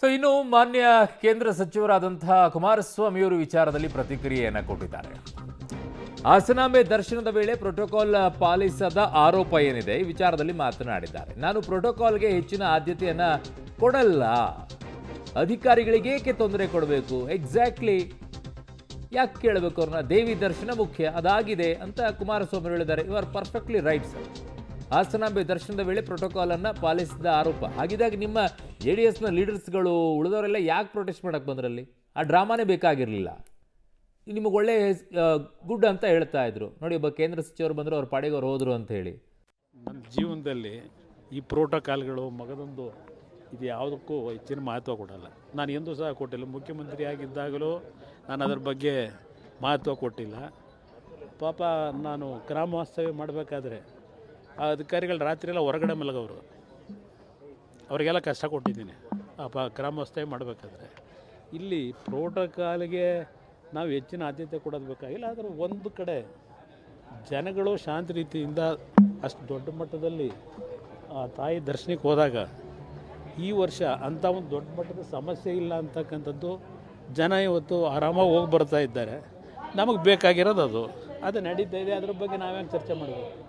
ಇನ್ನು ಮಾನ್ಯ ಕೇಂದ್ರ ಸಚಿವರಾದಂತಹ ಕುಮಾರಸ್ವಾಮಿಯವರು ವಿಚಾರದಲ್ಲಿ ಪ್ರತಿಕ್ರಿಯೆಯನ್ನು ಕೊಟ್ಟಿದ್ದಾರೆ. ಹಾಸನಾಂಬೆ ದರ್ಶನದ ವೇಳೆ ಪ್ರೋಟೋಕಾಲ್ ಪಾಲಿಸದ ಆರೋಪ ಏನಿದೆ ಈ ವಿಚಾರದಲ್ಲಿ ಮಾತನಾಡಿದ್ದಾರೆ. ನಾನು ಪ್ರೋಟೋಕಾಲ್ಗೆ ಹೆಚ್ಚಿನ ಆದ್ಯತೆಯನ್ನ ಕೊಡಲ್ಲ, ಅಧಿಕಾರಿಗಳಿಗೆ ಏಕೆ ತೊಂದರೆ ಕೊಡಬೇಕು, ಎಕ್ಸಾಕ್ಟ್ಲಿ ಯಾಕೆ ಕೇಳಬೇಕು ಅವ್ರನ್ನ, ದೇವಿ ದರ್ಶನ ಮುಖ್ಯ, ಅದಾಗಿದೆ ಅಂತ ಕುಮಾರಸ್ವಾಮಿ ಹೇಳಿದ್ದಾರೆ. You are perfectly right sir. Hasanambe ದರ್ಶನದ ವೇಳೆ ಪ್ರೋಟೋಕಾಲ್ ಅನ್ನ ಪಾಲಿಸಿದ ಆರೋಪ ಹಾಗಿದ್ದಾಗ ನಿಮ್ಮ JDSನ ಲೀಡರ್ಸ್ಗಳು ಉಳಿದವರೆಲ್ಲ ಯಾಕೆ ಪ್ರೊಟೆಸ್ಟ್ ಮಾಡಕ್ಕೆ ಬಂದ್ರಲ್ಲಿ? ಆ ಡ್ರಾಮಾನೇ ಬೇಕಾಗಿರಲಿಲ್ಲ. ನಿಮಗೆ ಒಳ್ಳೆ ಗುಡ್ ಅಂತ ಹೇಳ್ತಾ ಇದ್ರು. ನೋಡಿ, ಒಬ್ಬ ಕೇಂದ್ರ ಸಚಿವರು ಬಂದರು, ಅವ್ರ ಪಾಡಿಗೆ ಅವ್ರು ಹೋದರು ಅಂತ ಹೇಳಿ. ನನ್ನ ಜೀವನದಲ್ಲಿ ಈ ಪ್ರೋಟೋಕಾಲ್ಗಳು ಮಗದೊಂದು ಇದು ಯಾವುದಕ್ಕೂ ಹೆಚ್ಚಿನ ಮಹತ್ವ ಕೊಡಲ್ಲ. ನಾನು ಎಂದೂ ಸಹ ಕೊಟ್ಟಿಲ್ಲ. ಮುಖ್ಯಮಂತ್ರಿ ಆಗಿದ್ದಾಗಲೂ ನಾನು ಅದರ ಬಗ್ಗೆ ಮಹತ್ವ ಕೊಟ್ಟಿಲ್ಲ. ಪಾಪ ನಾನು ಗ್ರಾಮ ವಾಸ್ತವ್ಯ ಮಾಡಬೇಕಾದ್ರೆ ಆ ಅಧಿಕಾರಿಗಳು ರಾತ್ರಿಯೆಲ್ಲ ಹೊರಗಡೆ ಮಲಗವರು, ಅವರಿಗೆಲ್ಲ ಕಷ್ಟ ಕೊಟ್ಟಿದ್ದೀನಿ ಗ್ರಾಮ ವಾಸ್ತವ್ಯ ಮಾಡಬೇಕಾದ್ರೆ. ಇಲ್ಲಿ ಪ್ರೋಟೋಕಾಲ್ಗೆ ನಾವು ಹೆಚ್ಚಿನ ಆದ್ಯತೆ ಕೊಡೋದು ಬೇಕಾಗಿಲ್ಲ. ಆದರೆ ಒಂದು ಕಡೆ ಜನಗಳು ಶಾಂತ ರೀತಿಯಿಂದ ಅಷ್ಟು ದೊಡ್ಡ ಮಟ್ಟದಲ್ಲಿ ತಾಯಿ ದರ್ಶನಕ್ಕೆ ಹೋದಾಗ ಈ ವರ್ಷ ಅಂಥ ಒಂದು ದೊಡ್ಡ ಮಟ್ಟದ ಸಮಸ್ಯೆ ಇಲ್ಲ ಅಂತಕ್ಕಂಥದ್ದು ಜನ ಇವತ್ತು ಆರಾಮಾಗಿ ಹೋಗಿ ಬರ್ತಾ ಇದ್ದಾರೆ. ನಮಗೆ ಬೇಕಾಗಿರೋದು ಅದು ನಡೀತಾ ಇದೆ. ಅದ್ರ ಬಗ್ಗೆ ನಾವ್ಯಾಕೆ ಚರ್ಚೆ ಮಾಡಬೇಕು?